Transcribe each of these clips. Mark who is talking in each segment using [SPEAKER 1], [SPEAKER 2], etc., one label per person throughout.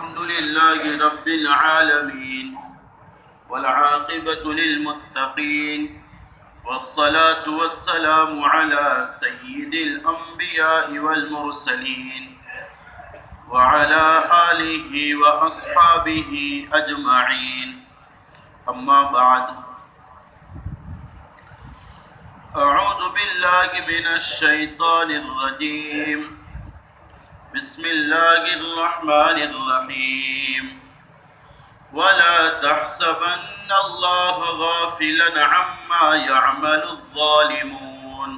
[SPEAKER 1] الحمد لله رب العالمين والعاقبة للمتقين والصلاة والسلام على سيد الأنبياء والمرسلين وعلى آله وأصحابه أجمعين. أما بعد، أعوذ بالله من الشيطان الرجيم. بسم الله الرحمن الرحيم. ولا تحسبن الله غافلا عما يعمل الظالمون.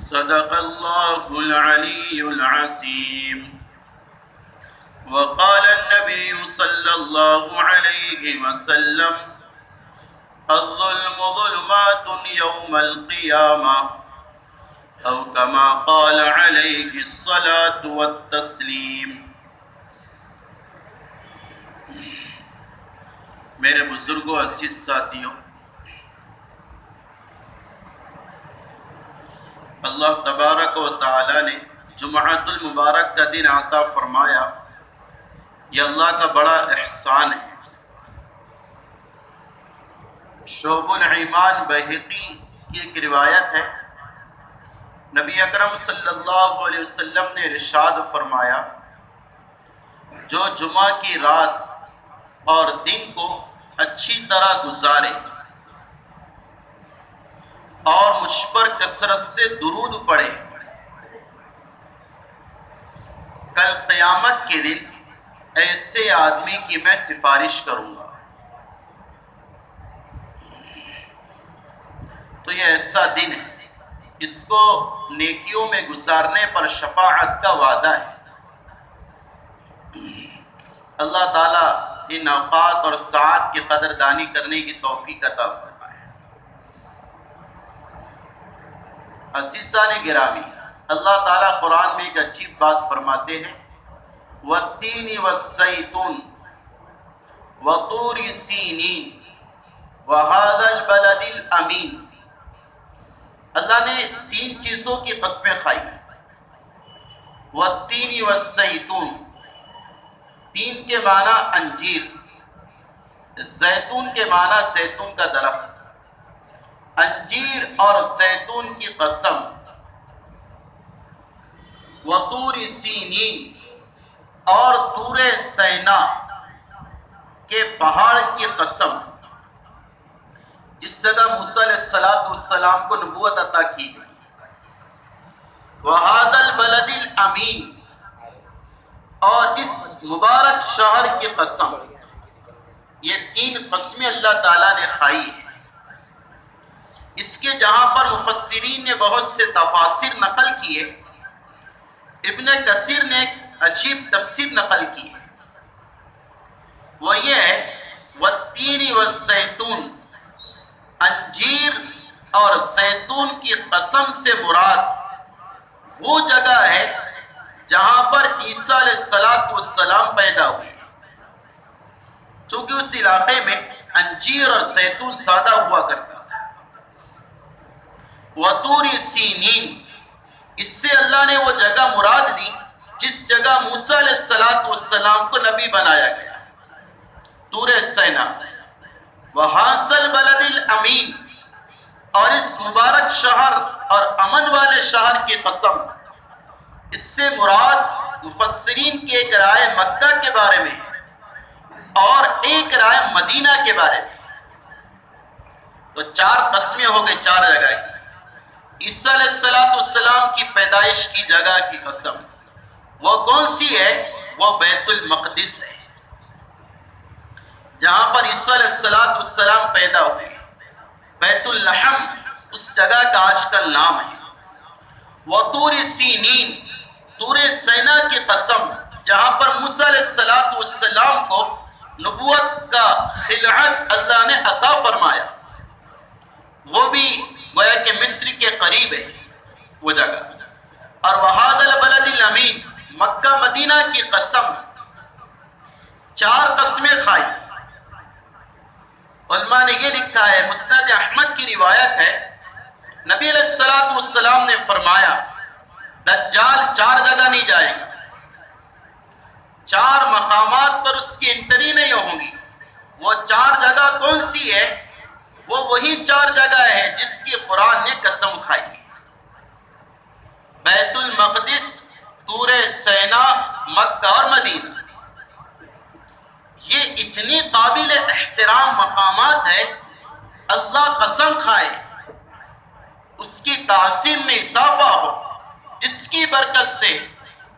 [SPEAKER 1] صدق الله العلي العظيم. وقال النبي صلى الله عليه وسلم: الظلم ظلمات يوم القيامة، أو كما قال عليه الصلاة والتسلیم. میرے بزرگوں، عزیز ساتھیوں، اللہ تبارک و تعالی نے جمعۃ المبارک کا دن عطا فرمایا. یہ اللہ کا بڑا احسان ہے. شعب الایمان بہقی کی ایک روایت ہے. نبی اکرم صلی اللہ علیہ وسلم نے ارشاد فرمایا: جو جمعہ کی رات اور دن کو اچھی طرح گزارے اور مجھ پر کثرت سے درود پڑھے، کل قیامت کے دن ایسے آدمی کی میں سفارش کروں گا. تو یہ ایسا دن ہے، اس کو نیکیوں میں گزارنے پر شفاعت کا وعدہ ہے. اللہ تعالیٰ ان اوقات اور ساعات کی قدردانی کرنے کی توفیق عطا فرمائے. عزیزان گرامی، اللہ تعالیٰ قرآن میں ایک عجیب بات فرماتے ہیں: وَالتِّينِ وَالزَّيْتُونِ وَطُورِ سِینِین وَهَذَا الْبَلَدِ الْأَمِینِ. اللہ نے تین چیزوں کی قسمیں کھائی. وَالتِّينِ وَالزَّيْتُونِ، تین کے معنی انجیر، زیتون کے معنی زیتون کا درخت. انجیر اور زیتون کی قسم. وَطُورِ سِینِین، اور طور سینا کے پہاڑ کی قسم، جس جگہ موسیٰ علیہ السلام کو نبوت عطا کی گئی. وَهَذَا الْبَلَدِ الْأَمِینِ، اور اس مبارک شہر کی قسم. یہ تین قسمیں اللہ تعالیٰ نے کھائی ہیں. اس کے جہاں پر مفسرین نے بہت سے تفاسیر نقل کیے، ابن کثیر نے ایک عجیب تفسیر نقل کی ہے. وہ یہ ہے: وَالتِّينِ وَالزَّيْتُونِ، انجیر اور زیتون کی قسم سے مراد وہ جگہ ہے جہاں پر عیسیٰ علیہ السلام پیدا ہوئے. چونکہ اس علاقے میں انجیر اور زیتون زیادہ ہوا کرتا تھا. وَطُورِ سِینِین، اس سے اللہ نے وہ جگہ مراد لی جس جگہ موسیٰ علیہ السلام کو نبی بنایا گیا، طور سینا. وَهَذَا الْبَلَدِ الْأَمِینِ، اور اس مبارک شہر اور امن والے شہر کی قسم. اس سے مراد مفسرین کی ایک رائے مکہ کے بارے میں اور ایک رائے مدینہ کے بارے میں. تو چار قسمیں ہو گئی چار جگہ کی. عیسیٰ علیہ السلام کی پیدائش کی جگہ کی قسم. وہ کون سی ہے؟ وہ بیت المقدس ہے، جہاں پر عیسیٰ علیہ السلام پیدا ہوئے. بیت اللحم اس جگہ کا آج کل نام ہے. وَطُورِ سِینِین، طور سینا کی قسم، جہاں پر موسیٰ علیہ السلام کو نبوت کا خلعت اللہ نے عطا فرمایا. وہ بھی گویا کہ مصر کے قریب ہے وہ جگہ. اور وَهَذَا الْبَلَدِ الْأَمِینِ، مکہ مدینہ کی قسم. چار قسمیں کھائی. علماء نے یہ لکھا ہے، مسند احمد کی روایت ہے، نبی علیہ السلام نے فرمایا: دجال 4 جگہ نہیں جائے گا، 4 مقامات پر اس کی انٹری نہیں ہوگی۔ وہ 4 جگہ کون سی ہے؟ وہ وہی 4 جگہ ہے جس کی قرآن نے قسم کھائی ہے، بیت المقدس، طور سینا، مکہ اور مدینہ۔ یہ اتنی قابل احترام مقامات ہے، اللہ قسم کھائے اس کی تعظیم میں اضافہ ہو، جس کی برکت سے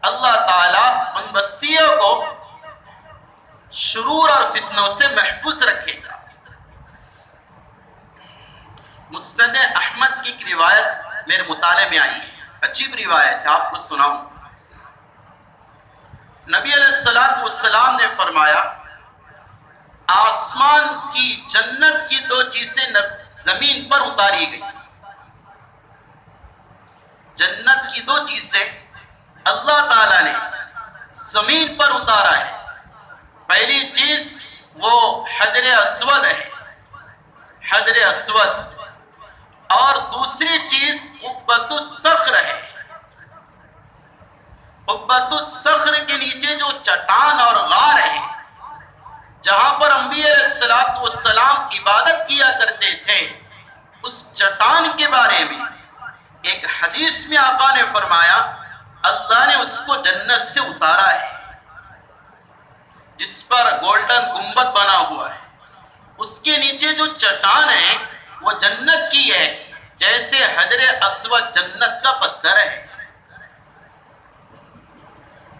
[SPEAKER 1] اللہ تعالیٰ ان بستیوں کو شرور اور فتنوں سے محفوظ رکھے گا۔ مسند احمد کی ایک روایت میرے مطالعے میں آئی ہے، عجیب روایت ہے، آپ کو سناؤں۔ نبی علیہ السلام نے فرمایا، آسمان کی جنت کی 2 چیزیں زمین پر اتاری گئی۔ جنت کی 2 چیزیں اللہ تعالیٰ نے زمین پر اتارا ہے۔ پہلی چیز وہ حجر اسود ہے، حجر اسود، اور دوسری چیز قبۃ الصخر ہے۔ قبۃ الصخر کے نیچے جو چٹان اور غار ہے، جہاں پر انبیاء علیہ السلام عبادت کیا کرتے تھے، اس چٹان کے بارے میں ایک حدیث میں آقا نے فرمایا اللہ نے اس کو جنت سے اتارا ہے، جس پر گولڈن گنبد بنا ہوا ہے۔ اس کے نیچے جو چٹان ہے وہ جنت کی ہے، جیسے حجر اسود جنت کا پتھر ہے۔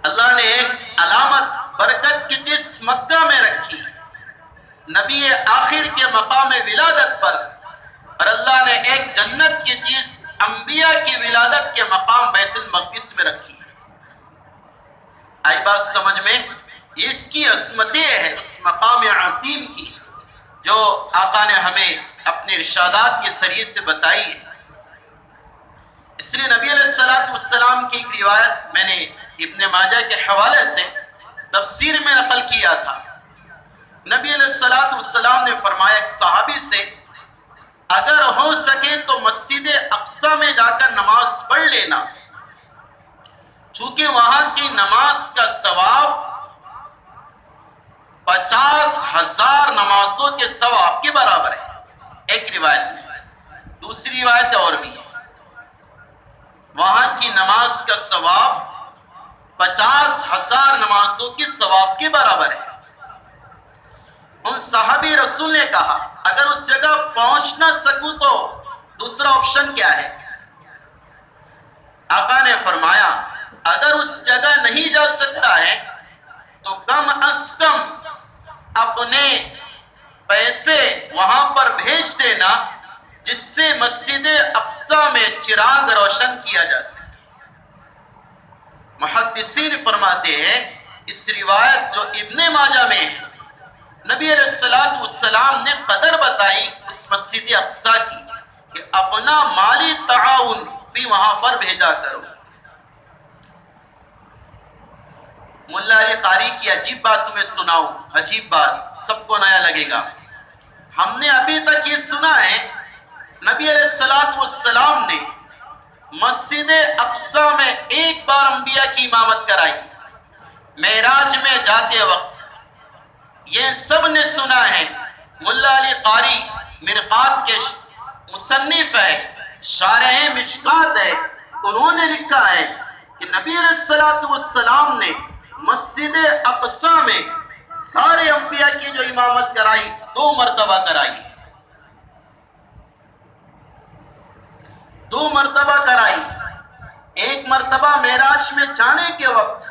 [SPEAKER 1] اللہ نے ایک علامت برکت کی جس مکہ میں رکھی نبی آخر کے مقام ولادت پر، اور اللہ نے ایک جنت کی چیز انبیاء کی ولادت کے مقام بیت المقدس میں رکھی ہے۔ آئی بات سمجھ میں؟ اس کی عظمتیں ہے اس مقام عظیم کی جو آقا نے ہمیں اپنے ارشادات کے ذریعے سے بتائی ہے۔ اس لیے نبی علیہ السلام کی ایک روایت میں نے ابن ماجہ کے حوالے سے تفسیر میں نقل کیا تھا۔ نبی علیہ السلام نے فرمایا ایک صحابی سے، اگر ہو سکے تو مسجد اقصی میں جا کر نماز پڑھ لینا، چونکہ وہاں کی نماز کا ثواب 50,000 نمازوں کے ثواب کے برابر ہے، ایک روایت میں۔ دوسری روایت اور بھی ہے، وہاں کی نماز کا ثواب 50,000 نمازوں کے ثواب کے برابر ہے۔ ان صحابی رسول نے کہا اگر اس جگہ پہنچ نہ سکوں تو دوسرا آپشن کیا ہے؟ آقا نے فرمایا اگر اس جگہ نہیں جا سکتا ہے تو کم از کم اپنے پیسے وہاں پر بھیج دینا، جس سے مسجد اقصی میں چراغ روشن کیا جا سکے۔ محدثین فرماتے ہیں اس روایت جو ابن ماجہ میں ہے، نبی علیہ السلام نے قدر بتائی اس مسجد اقصی کی کہ اپنا مالی تعاون بھی وہاں پر بھیجا کرو۔ ملا علی قاری کی عجیب بات تمہیں سناؤں، عجیب بات، سب کو نیا لگے گا۔ ہم نے ابھی تک یہ سنا ہے نبی علیہ السلام نے مسجد اقصی میں ایک بار انبیاء کی امامت کرائی معراج میں جاتے وقت، یہ سب نے سنا ہے۔ ملا علی قاری مرقات کے مصنف ہے، شارح مشکات ہے، انہوں نے لکھا ہے کہ نبی علیہ السلام نے مسجد اقصی میں سارے انبیاء کی جو امامت کرائی 2 مرتبہ کرائی، 2 مرتبہ کرائی، ایک مرتبہ معراج میں جانے کے وقت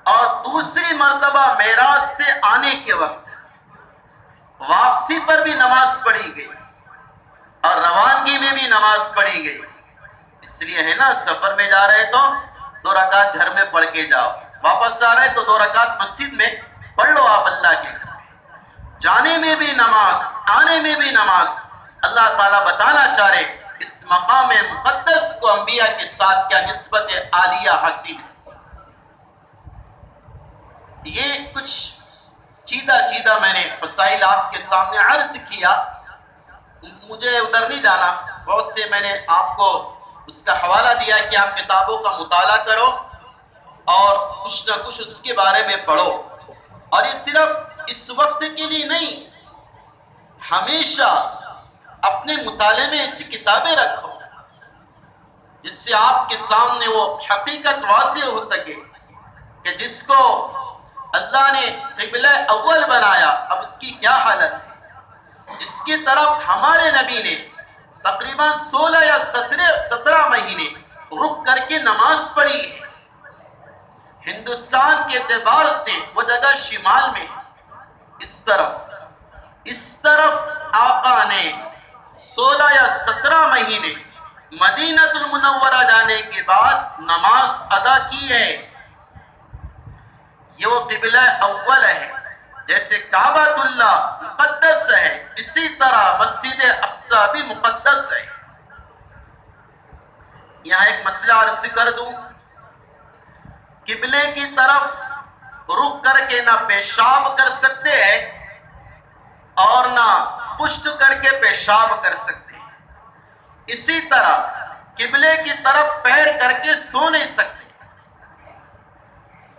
[SPEAKER 1] اور دوسری مرتبہ معراج سے آنے کے وقت۔ واپسی پر بھی نماز پڑھی گئی اور روانگی میں بھی نماز پڑھی گئی۔ اس لیے ہے نا سفر میں جا رہے تو 2 رکعت گھر میں پڑھ کے جاؤ، واپس آ رہے تو 2 رکعت مسجد میں پڑھ لو آپ اللہ کے گھر میں۔ جانے میں بھی نماز، آنے میں بھی نماز۔ اللہ تعالیٰ بتانا چاہ رہے اس مقام مقدس کو انبیاء کے ساتھ کیا نسبت عالیہ حاصل ہے۔ یہ کچھ چیدہ میں نے فضائل آپ کے سامنے عرض کیا، مجھے ادھر نہیں جانا، بہت سے میں نے آپ کو اس کا حوالہ دیا کہ آپ کتابوں کا مطالعہ کرو اور کچھ نہ کچھ اس کے بارے میں پڑھو، اور یہ صرف اس وقت کے لیے نہیں، ہمیشہ اپنے مطالعے میں ایسی کتابیں رکھو جس سے آپ کے سامنے وہ حقیقت واضح ہو سکے کہ جس کو اللہ نے قبلہ اول بنایا اب اس کی کیا حالت ہے، جس کی طرف ہمارے نبی نے تقریباً 16 یا 17 مہینے رک کر کے نماز پڑھی ہے۔ ہندوستان کے اعتبار سے وہ جگہ شمال میں ہے، اس طرف آقا نے 16 یا 17 مہینے مدینہ المنورہ جانے کے بعد نماز ادا کی ہے۔ یہ وہ قبلہ اول ہے، جیسے کعبۃ اللہ مقدس ہے اسی طرح مسجد اقصی بھی مقدس ہے۔ یہاں ایک مسئلہ عرض کر دوں، قبلے کی طرف رک کر کے نہ پیشاب کر سکتے ہیں اور نہ پشت کر کے پیشاب کر سکتے ہیں، اسی طرح قبلے کی طرف پیر کر کے سو نہیں سکتے۔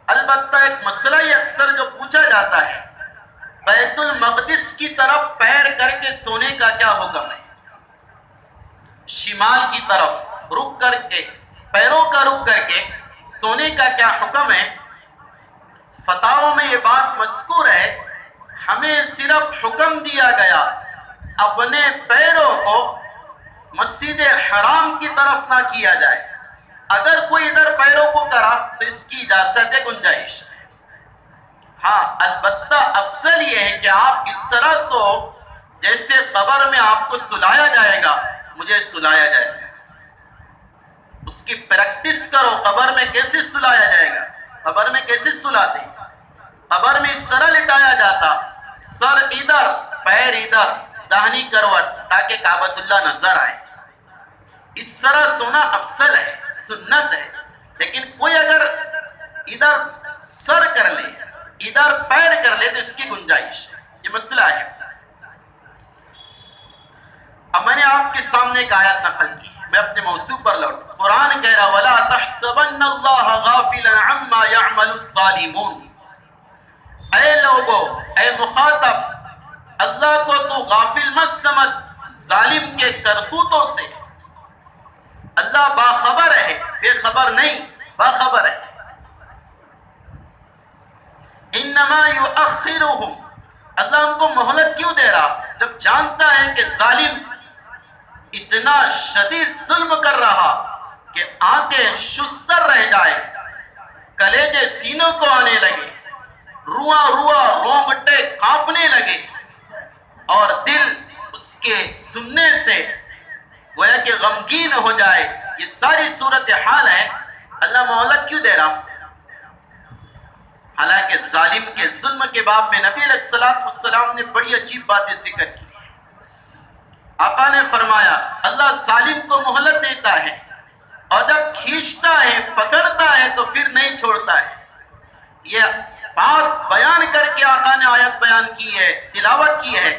[SPEAKER 1] البتہ ایک مسئلہ یہ اکثر جو پوچھا جاتا ہے، بیت المقدس کی طرف پیر کر کے سونے کا کیا حکم ہے؟ شمال کی طرف رک کر کے پیروں کا رک کر کے سونے کا کیا حکم ہے؟ فتاوی میں یہ بات مذکور ہے، ہمیں صرف حکم دیا گیا اپنے پیروں کو مسجد حرام کی طرف نہ کیا جائے، اگر کوئی ادھر پیروں کو کرا تو اس کی اجازت ہے، گنجائش ہے۔ ہاں البتہ افضل یہ ہے کہ آپ اس طرح سو جیسے قبر میں آپ کو سلایا جائے گا، مجھے سلایا جائے گا، اس کی پریکٹس کرو، قبر میں کیسے سلایا جائے گا، قبر میں کیسے سلاتے، قبر میں اس طرح لٹایا جاتا، سر ادھر پیر ادھر، داہنی کروٹ، تاکہ کعبۃ اللہ نظر آئے، اس طرح سونا افضل ہے، سنت ہے۔ لیکن کوئی اگر ادھر سر کر لے ادھر پیر کر لے تو اس کی گنجائش ہے، یہ مسئلہ ہے۔ اب میں نے آپ کے سامنے ایک آیت نقل کی، میں اپنے موضوع پر لوٹوں۔ قرآن کہہ رہا وَلَا تَحْسَبَنَّ اللَّهَ غَافِلًا عَمَّا يَعْمَلُ الظَّالِمُونَ، اے لوگو، اے مخاطب، اللہ کو تو غافل مت سمجھ ظالم کے کرتوتوں سے۔ اللہ باخبر ہے، بے خبر نہیں، باخبر ہے۔ انما یؤخرہم، اللہ ان کو مہلت کیوں دے رہا؟ جب جانتا ہے کہ ظالم اتنا شدید ظلم کر رہا کہ آنکھیں شستر رہ جائے، کلیجے سینوں کو آنے لگے، رواں رونگٹے کانپنے لگے، اور دل اس کے سننے سے گویا کہ غمگین ہو جائے، یہ ساری صورتحال ہے، اللہ مہلت کیوں دے رہا؟ حالانکہ ظالم کے ظلم کے باب میں نبی علیہ السلام نے بڑی عجیب باتیں ذکر کی۔ آقا نے فرمایا اللہ ظالم کو مہلت دیتا ہے، اور جب کھینچتا ہے پکڑتا ہے تو پھر نہیں چھوڑتا ہے۔ یہ بات بیان کر کے آقا نے آیت بیان کی ہے، تلاوت کی ہے،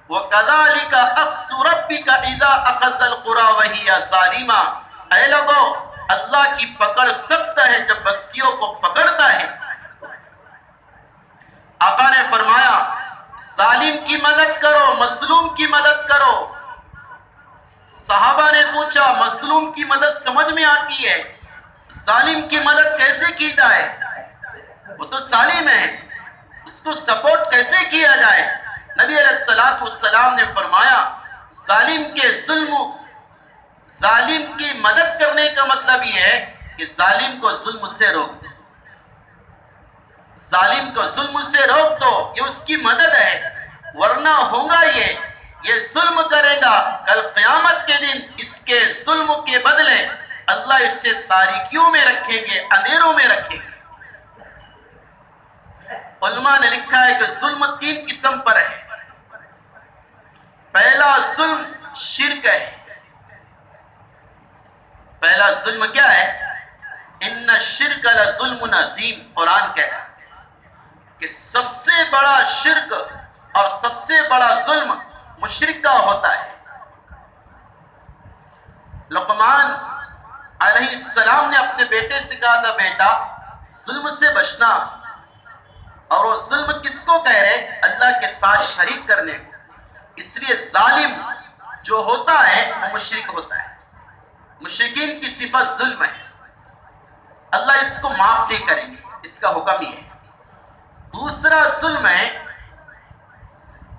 [SPEAKER 1] وَكَذَلِكَ أَخْذُ رَبِّكَ إِذَا أَخَذَ الْقُرَىٰ وَهِيَ ظَالِمَةٌ، اے لوگو اللہ کی پکڑ سخت ہے جب بستیوں کو پکڑتا ہے۔ آقا نے فرمایا ظالم کی مدد کرو، مظلوم کی مدد کرو۔ صحابہ نے پوچھا مظلوم کی مدد سمجھ میں آتی ہے، ظالم کی مدد کیسے کی جائے؟ وہ تو ظالم ہے، اس کو سپورٹ کیسے کیا جائے؟ نبی علیہ السلام نے فرمایا ظالم کی مدد کرنے کا مطلب یہ ہے کہ ظالم کو ظلم سے روک دو، ظالم کو ظلم سے روک دو، یہ اس کی مدد ہے، ورنہ ہوگا یہ ظلم کرے گا، کل قیامت کے دن اس کے ظلم کے بدلے اللہ اسے تاریکیوں میں رکھیں گے، اندھیروں میں رکھیں گے۔ علماء نے لکھا ہے کہ ظلم 3 قسم پر ہے۔ پہلا ظلم شرک ہے۔ پہلا ظلم کیا ہے؟ ان الشرک لظلم عظیم، قرآن کہہ رہا کہ سب سے بڑا شرک اور سب سے بڑا ظلم مشرک کا ہوتا ہے۔ لقمان علیہ السلام نے اپنے بیٹے سے کہا تھا بیٹا ظلم سے بچنا، اور وہ ظلم کس کو کہہ رہے؟ اللہ کے ساتھ شریک کرنے کو۔ اس لیے ظالم جو ہوتا ہے وہ مشرک ہوتا ہے، مشرکین کی صفت ظلم ہے، اللہ اس کو معاف نہیں کریں گے، اس کا حکم ہی ہے۔ دوسرا ظلم ہے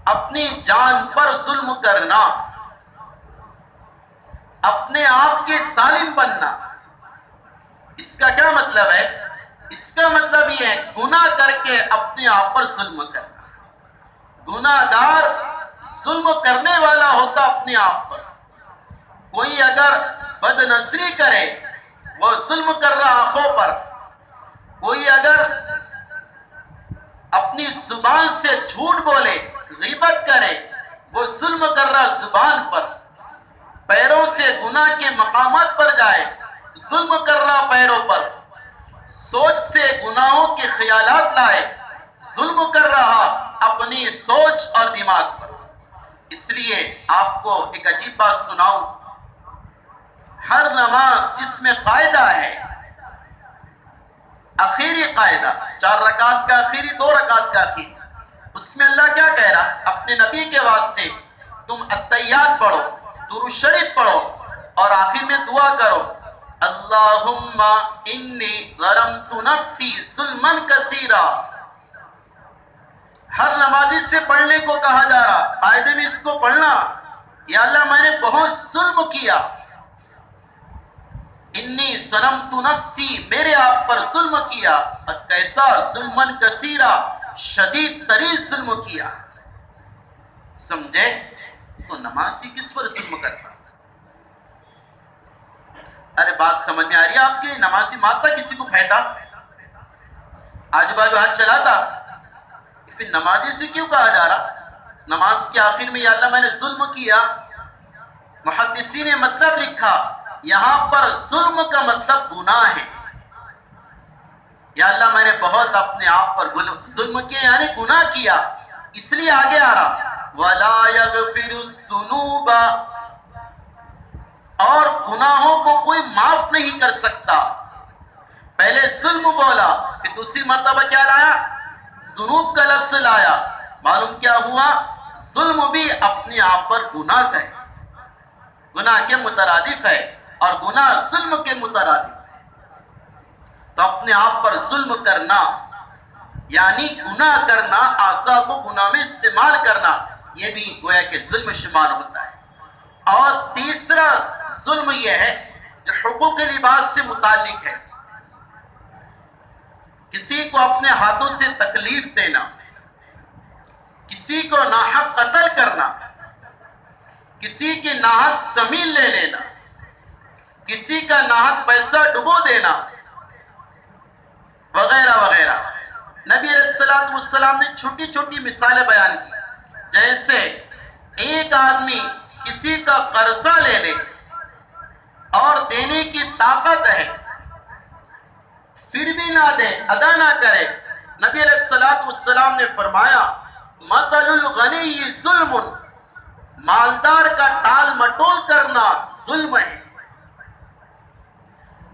[SPEAKER 1] اپنی جان پر ظلم کرنا، اپنے آپ کے ظالم بننا۔ اس کا کیا مطلب ہے؟ اس کا مطلب یہ ہے گناہ کر کے اپنے آپ پر ظلم کرنا۔ گناہ گار ظلم کرنے والا ہوتا اپنے آپ پر۔ کوئی اگر بد نظری کرے وہ ظلم کر رہا آنکھوں پر، کوئی اگر اپنی زبان سے جھوٹ بولے، غیبت کرے، وہ ظلم کر رہا زبان پر، پیروں سے گناہ کے مقامات پر جائے، ظلم کر رہا پیروں پر، سوچ سے گناہوں کے خیالات لائے، ظلم کر رہا اپنی سوچ اور دماغ پر۔ اس لیے آپ کو ایک عجیب بات سناؤں، ہر نماز جس میں قاعدہ ہے، آخری قاعدہ، 4 رکعت کا آخری، 2 رکعت کا آخری، اس میں اللہ کیا کہہ رہا؟ اپنے نبی کے واسطے تم التحیات پڑھو، درود شریف پڑھو، اور آخر میں دعا کرو اللہم انی ظلمت نفسی ظلما کثیرا۔ ہر نمازی سے پڑھنے کو کہا جا رہا، قاعدے میں اس کو پڑھنا، یا اللہ میں نے بہت ظلم کیا، انی ظلمت نفسی، میرے آپ پر ظلم کیا، اور کیسا؟ ظلما کثیرا، شدید ترین ظلم کیا۔ سمجھے؟ تو نمازی کس پر ظلم کرتا؟ ارے بات سمجھ میں آ رہی ہے آپ کی؟ نمازی مارتا کسی کو پھینٹا، آجو باجو ہاتھ چلاتا، پھر نمازی سے کیوں کہا جا رہا نماز کے آخر میں یا اللہ میں نے ظلم کیا؟ محدثین نے مطلب لکھا یہاں پر ظلم کا مطلب گناہ ہے، یا اللہ میں نے بہت اپنے آپ پر ظلم کیا، یعنی گناہ کیا۔ اس لیے آگے آ رہا وَلَا يَغْفِرُ الذُّنُوبَ، اور گناہوں کو کوئی معاف نہیں کر سکتا۔ پہلے ظلم بولا، پھر دوسری مرتبہ کیا لایا؟ ذنوب کا لفظ لایا۔ معلوم کیا ہوا؟ ظلم بھی اپنے آپ پر گناہ کا ہے، گناہ کے مترادف ہے، اور گناہ ظلم کے مترادف۔ تو اپنے آپ پر ظلم کرنا یعنی گناہ کرنا، اعضاء کو گناہ میں استعمال کرنا، یہ بھی گویا کہ ظلم شمار ہوتا ہے۔ اور تیسرا ظلم یہ ہے جو حقوق لباس سے متعلق ہے، کسی کو اپنے ہاتھوں سے تکلیف دینا، کسی کو ناحق قتل کرنا، کسی کی ناحق زمین لے لینا، کسی کا ناحق پیسہ ڈبو دینا، وغیرہ وغیرہ۔ نبی علیہ السلام نے چھوٹی چھوٹی مثالیں بیان کی، جیسے ایک آدمی کسی کا قرضہ لے لے اور دینے کی طاقت ہے پھر بھی نہ دے، ادا نہ کرے، نبی علیہ السلام نے فرمایا مثل الغنی ظلم، مالدار کا ٹال مٹول کرنا ظلم ہے۔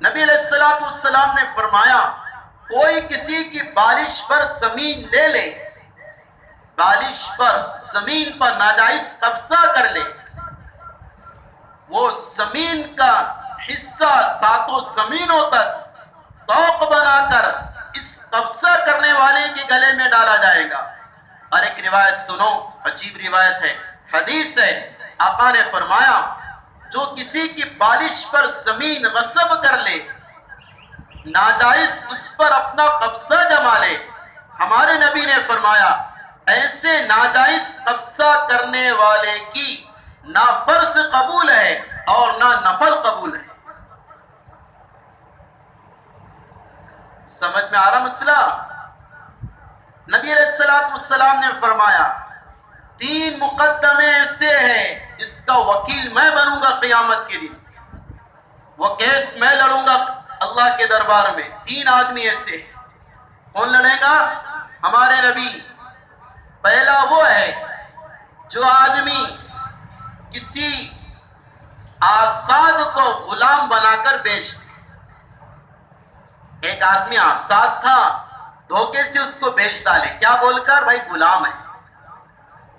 [SPEAKER 1] نبی علیہ السلام نے فرمایا کوئی کسی کی بالش پر زمین لے لے، بالش پر زمین پر ناجائز قبضہ کر لے، وہ زمین کا حصہ 7 زمینوں تک توق بنا کر اس قبضہ کرنے والے کے گلے میں ڈالا جائے گا۔ اور ایک روایت سنو، عجیب روایت ہے، حدیث ہے، آقا نے فرمایا جو کسی کی بالش پر زمین غصب کر لے، ناجائز اس پر اپنا قبضہ جما لے، ہمارے نبی نے فرمایا ایسے ناجائز قبضہ کرنے والے کی نہ فرض قبول ہے اور نہ نفل قبول ہے۔ سمجھ میں آ رہا مسئلہ؟ نبی علیہ السلام نے فرمایا 3 مقدمے ایسے ہیں جس کا وکیل میں بنوں گا قیامت کے دن، وہ کیس میں لڑوں گا اللہ کے دربار میں۔ 3 آدمی ایسے ہیں، کون لڑے گا؟ ہمارے نبی۔ پہلا وہ ہے جو آدمی کسی آزاد کو غلام بنا کر بیچ دے. ایک آدمی آزاد تھا، دھوکے سے اس کو بیچ ڈالے، کیا بول کر؟ بھائی غلام ہے،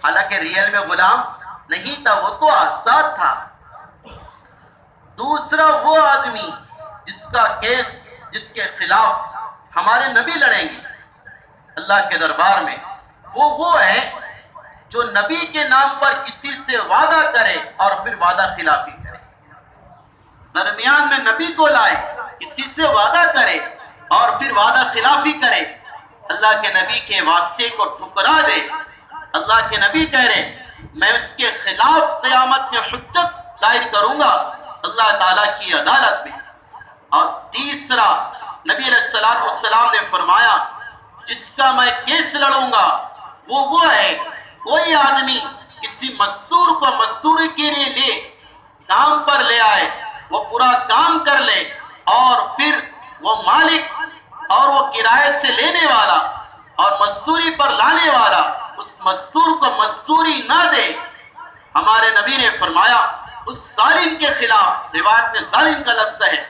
[SPEAKER 1] حالانکہ ریئل میں غلام نہیں تھا، وہ تو آزاد تھا. دوسرا وہ آدمی جس کا کیس، جس کے خلاف ہمارے نبی لڑیں گے اللہ کے دربار میں، وہ ہے جو نبی کے نام پر کسی سے وعدہ کرے اور پھر وعدہ خلافی کرے. درمیان میں نبی کو لائے، کسی سے وعدہ کرے اور پھر وعدہ خلافی کرے، اللہ کے نبی کے واسطے کو ٹھکرا دے. اللہ کے نبی کہہ رہے میں اس کے خلاف قیامت میں حجت دائر کروں گا اللہ تعالیٰ کی عدالت میں. اور تیسرا نبی علیہ السلام نے فرمایا جس کا میں کیس لڑوں گا وہ ہے کوئی آدمی کسی مزدور کو مزدوری کے لیے لے، کام پر لے آئے، وہ پورا کام کر لے اور پھر وہ مالک اور وہ کرائے سے لینے والا اور مزدوری پر لانے والا اس مزدور کو مزدوری نہ دے. ہمارے نبی نے فرمایا اس ظالم کے خلاف، روایت میں ظالم کا لفظ ہے،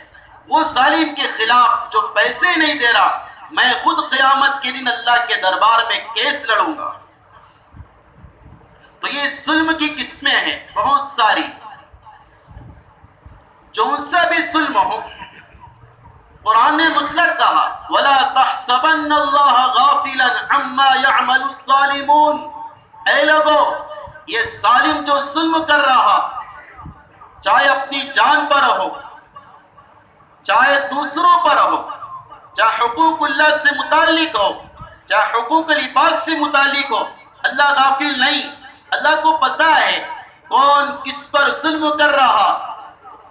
[SPEAKER 1] وہ ظالم کے خلاف جو پیسے نہیں دے رہا، میں خود قیامت کے دن اللہ کے دربار میں کیس لڑوں گا. تو یہ ظلم کی قسمیں ہیں بہت ساری. جو ان سے بھی ظلم ہو، قرآن نے مطلق کہا وَلَا تَحْسَبَنَّ اللَّهَ غَافِلًا عَمَّا يَعْمَلُ الظَّالِمُونَ. اے لوگو، یہ ظالم جو ظلم کر رہا، چاہے اپنی جان پر ہو، چاہے دوسروں پر ہو، چاہے حقوق اللہ سے متعلق ہو، چاہے حقوق العباد سے متعلق ہو، اللہ غافل نہیں. اللہ کو پتا ہے کون کس پر ظلم کر رہا،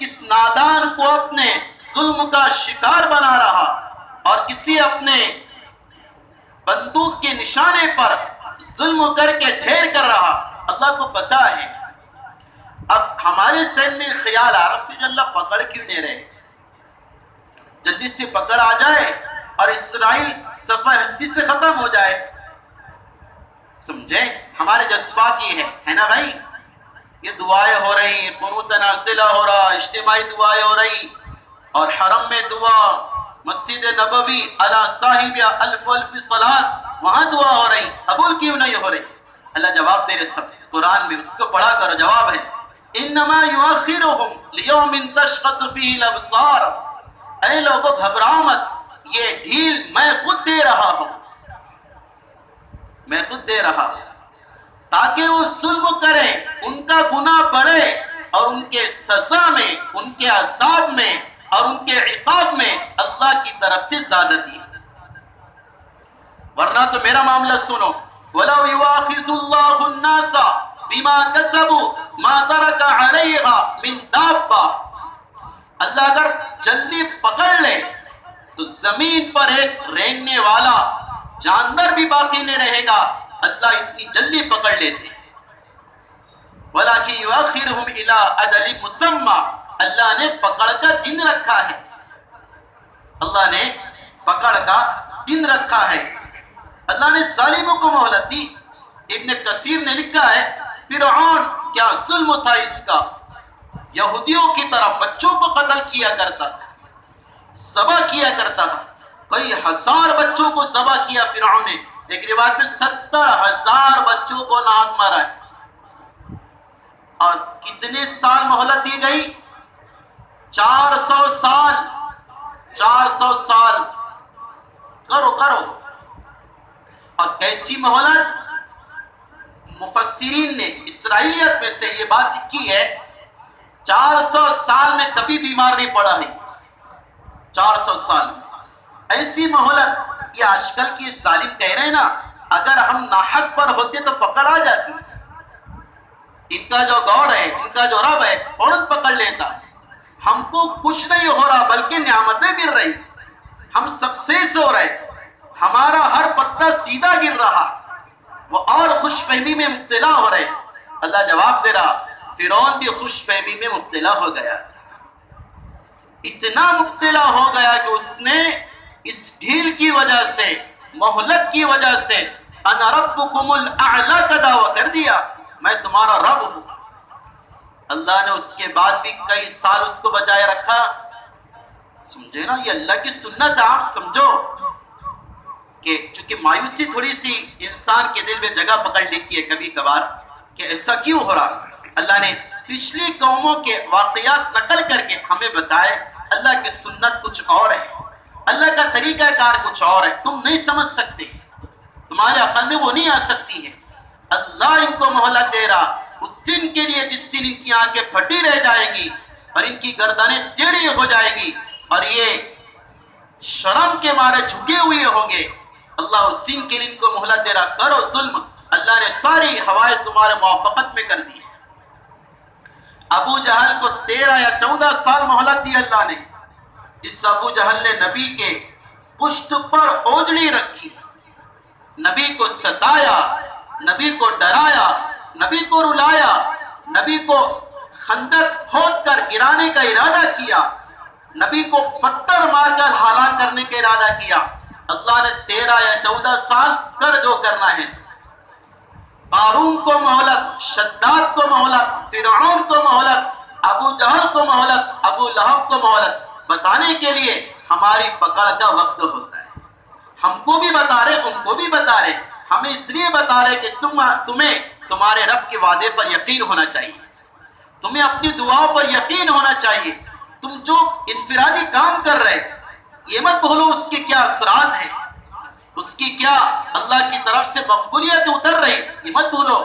[SPEAKER 1] کس نادان کو اپنے ظلم کا شکار بنا رہا اور کسی اپنے بندوق کے نشانے پر ظلم کر کے ڈھیر کر رہا. اللہ کو پتا ہے. اب ہمارے ذہن میں خیال آ رہا پھر اللہ پکڑ کیوں نہیں رہے، جلدی سے پکڑ آ جائے اور اسرائیل صفحہ ہستی سے ختم ہو جائے. سمجھیں ہمارے جذبات یہ ہے نا بھائی. یہ دعائیں ہو رہی، قنوت نازلہ ہو رہا، اجتماعی دعائیں ہو رہی، اور حرم میں دعا، مسجد نبوی علی صاحب الف الف صلاۃ، وہاں دعا ہو رہی، قبول کیوں نہیں ہو رہی؟ اللہ جواب دے رہے سب قرآن میں، اس کو پڑھا کرو. جواب ہے انما یؤخرہم لیوم تشخص فیہ الابصار. اے لوگو گھبراؤ مت، یہ ڈھیل میں خود دے رہا ہوں، میں خود دے رہا ہوں تاکہ وہ ظلم کرے، ان کا گناہ بڑھے اور ان کے سزا میں، ان کے عذاب میں اور ان کے عقاب میں اللہ کی طرف سے زیادتی ہے. ورنہ تو میرا معاملہ سنو وَلَوْ يُؤَاخِذُ اللَّهُ النَّاسَ بِمَا كَسَبُوا مَا تَرَكَ عَلَيْهَا مِن دَابَّةٍ. اللہ اگر جلدی پکڑ لے تو زمین پر ایک رینگنے والا جاندار بھی باقی نہیں رہے گا. اللہ اتنی جلدی پکڑ لیتے ہیں. وَلَكِنْ يُؤَخِّرُهُمْ إِلَىٰ أَجَلٍ مُّسَمًّى. اللہ نے پکڑ کا دن رکھا ہے، اللہ نے پکڑ کا دن رکھا ہے. اللہ نے ظالموں کو مہلت دی. ابن کثیر نے لکھا ہے فرعون کیا ظلم تھا اس کا، یہودیوں کی طرح بچوں کو قتل کیا کرتا تھا، ذبح کیا کرتا تھا. کئی ہزار بچوں کو ذبح کیا فرعون نے. ایک روایت میں 70,000 بچوں کو ناک مارا ہے. اور کتنے سال مہلت دی گئی؟ 400 سال. 400 سال کرو. اور کیسی مہلت؟ مفسرین نے اسرائیلیت میں سے یہ بات لکھی ہے 400 سال میں کبھی بیمار نہیں پڑا ہے. 400 سال ایسی مہلت. یہ آج کل کی ظالم کہہ رہے ہیں نا، اگر ہم ناحق پر ہوتے تو پکڑ آ جاتی. ان کا جو گاڈ ہے، ان کا جو رب ہے، فوراً پکڑ لیتا. ہم کو کچھ نہیں ہو رہا بلکہ نعمتیں مل رہی، ہم سکسیس ہو رہے، ہمارا ہر پتا سیدھا گر رہا، وہ اور خوش فہمی میں مبتلا ہو رہے. اللہ جواب دے رہا فرعون بھی خوش فہمی میں مبتلا ہو گیا تھا. اتنا مبتلا ہو گیا کہ اس نے اس ڈھیل کی وجہ سے، مہلت کی وجہ سے انا ربکم الاعلی کا دعویٰ کر دیا، میں تمہارا رب ہوں. اللہ نے اس کے بعد بھی کئی سال اس کو بچائے رکھا. سمجھے نا, یہ اللہ کی سنت. آپ سمجھو کہ چونکہ مایوسی تھوڑی سی انسان کے دل میں جگہ پکڑ لیتی ہے کبھی کبھار کہ ایسا کیوں ہو رہا. اللہ نے پچھلی قوموں کے واقعات نقل کر کے ہمیں بتائے اللہ کی سنت کچھ اور ہے, اللہ کا طریقہ کار کچھ اور ہے. تم نہیں سمجھ سکتے, تمہارے عقل میں وہ نہیں آ سکتی ہے. اللہ ان کو مہلت دے رہا اس دن کے لیے جس دن ان کی آنکھیں پھٹی رہ جائیں گی اور ان کی گردنیں ٹیڑھی ہو جائیں گی اور یہ شرم کے مارے جھکے ہوئے ہوں گے. اللہ اس دن کے لیے ان کو مہلت دے رہا. کرو ظلم, اللہ نے ساری ہوائیں تمہارے موافقت میں کر دی ہے. ابو جہل کو 13 یا 14 سال مہلت دی اللہ نے. جس ابو جہل نے نبی کے پشت پر اوجڑی رکھی, نبی کو ستایا, نبی کو ڈرایا, نبی کو رلایا, نبی کو خندق کھود کر گرانے کا ارادہ کیا, نبی کو پتھر مار کر ہلاک کرنے کا ارادہ کیا. اللہ نے 13 یا 14 سال کر جو کرنا ہے. قارون کو مہلت, شداد کو مہلت, فرعون کو مہلت, ابو جہل کو مہلت, ابو لہب کو مہلت, بتانے کے لیے ہماری پکڑ کا وقت ہوتا ہے. ہم کو بھی بتا رہے, ان کو بھی بتا رہے. ہمیں اس لیے بتا رہے کہ تمہیں تمہارے رب کے وعدے پر یقین ہونا چاہیے, تمہیں اپنی دعاؤں پر یقین ہونا چاہیے. تم جو انفرادی کام کر رہے یہ مت بھولو اس کے کیا اثرات ہیں, اس کی کیا اللہ کی طرف سے مقبولیت اتر رہی, یہ مت بھولو.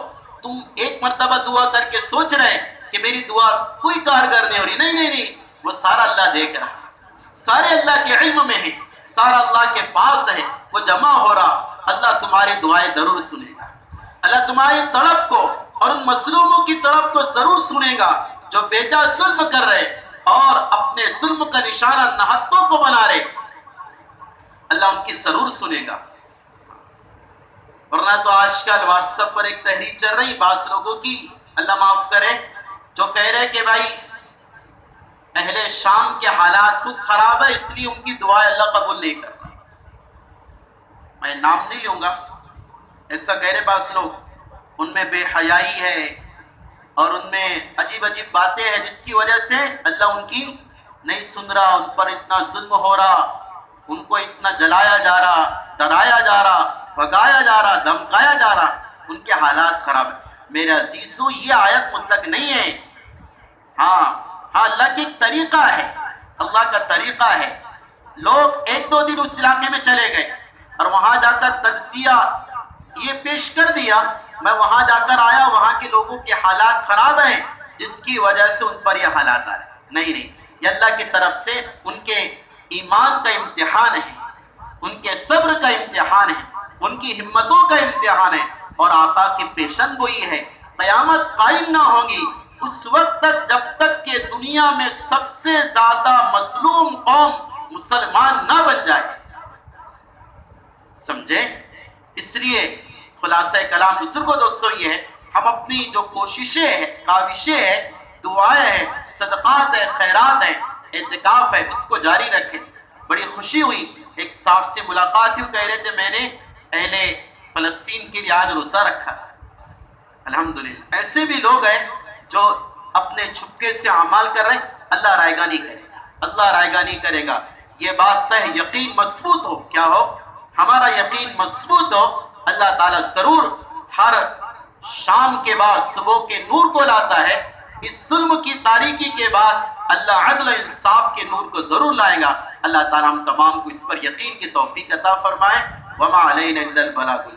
[SPEAKER 1] تم ایک مرتبہ دعا کر کے سوچ رہے کہ میری دعا کوئی کارگر نہیں ہو رہی. نہیں نہیں نہیں, وہ سارا اللہ دیکھ رہا, سارے اللہ کے علم میں ہے, سارا اللہ کے پاس ہے, وہ جمع ہو رہا. اللہ تمہاری دعائیں ضرور سنے گا. اللہ تمہاری طلب کو اور ان مظلوموں کی طلب کو ضرور سنے گا جو بیجا ظلم کر رہے اور اپنے ظلم کا نشانہ نہتوں کو بنا رہے. اللہ ان کی ضرور سنے گا. ورنہ تو آج کل واٹس ایپ پر ایک تحریر چل رہی بعض لوگوں کی, اللہ معاف کرے, جو کہہ رہے کہ بھائی اہل شام کے حالات خود خراب ہے اس لیے ان کی دعائیں اللہ قبول نہیں کرتا. میں نام نہیں لوں گا, ایسا کہہ رہے بعض لوگ. ان میں بے حیائی ہے اور ان میں عجیب عجیب باتیں ہیں جس کی وجہ سے اللہ ان کی نہیں سن رہا, ان پر اتنا ظلم ہو رہا, ان کو اتنا جلایا جا رہا, ڈرایا جا رہا, بھگایا جا رہا, دھمکایا جا رہا. ان کے حالات خراب ہیں. میرے عزیزوں, یہ آیت مطلق نہیں ہے. ہاں اللہ کی ایک طریقہ ہے, اللہ کا طریقہ ہے. لوگ 1-2 دن اس علاقے میں چلے گئے اور وہاں جا کر تجزیہ یہ پیش کر دیا, میں وہاں جا کر آیا, وہاں کے لوگوں کے حالات خراب ہیں جس کی وجہ سے ان پر یہ حالات آ رہے ہیں. نہیں, یہ اللہ کی طرف سے ان کے ایمان کا امتحان ہے, ان کے صبر کا امتحان ہے, ان کی ہمتوں کا امتحان ہے, اور آقا کی پیشن گوئی ہے. قیامت قائم نہ ہوگی اس وقت تک جب تک کہ دنیا میں سب سے زیادہ مظلوم قوم مسلمان نہ بن جائے. سمجھے؟ اس لیے خلاصہ کلام بزرگوں دوستوں یہ ہے, ہم اپنی جو کوششیں ہیں, کاوشیں ہیں, دعائیں ہیں, صدقات ہیں, خیرات ہیں, اعتکاف ہے, اس کو جاری رکھیں. بڑی خوشی ہوئی, ایک صاحب سے ملاقات ہوئی, کہہ رہے تھے میں نے اہل فلسطین کے لیے آج روزہ رکھا. الحمدللہ ایسے بھی لوگ ہیں جو اپنے چھپکے سے اعمال کر رہے ہیں. اللہ رائے گا نہیں کرے گا, اللہ رائے گا نہیں کرے گا. یہ بات طے, یقین مضبوط ہو. کیا ہو؟ ہمارا یقین مضبوط ہو. اللہ تعالیٰ ضرور ہر شام کے بعد صبح کے نور کو لاتا ہے. اس ظلم کی تاریکی کے بعد اللہ عدل و انصاف کے نور کو ضرور لائے گا. اللہ تعالیٰ ہم تمام کو اس پر یقین کی توفیق عطا فرمائے. وما علینا الا البلاغ.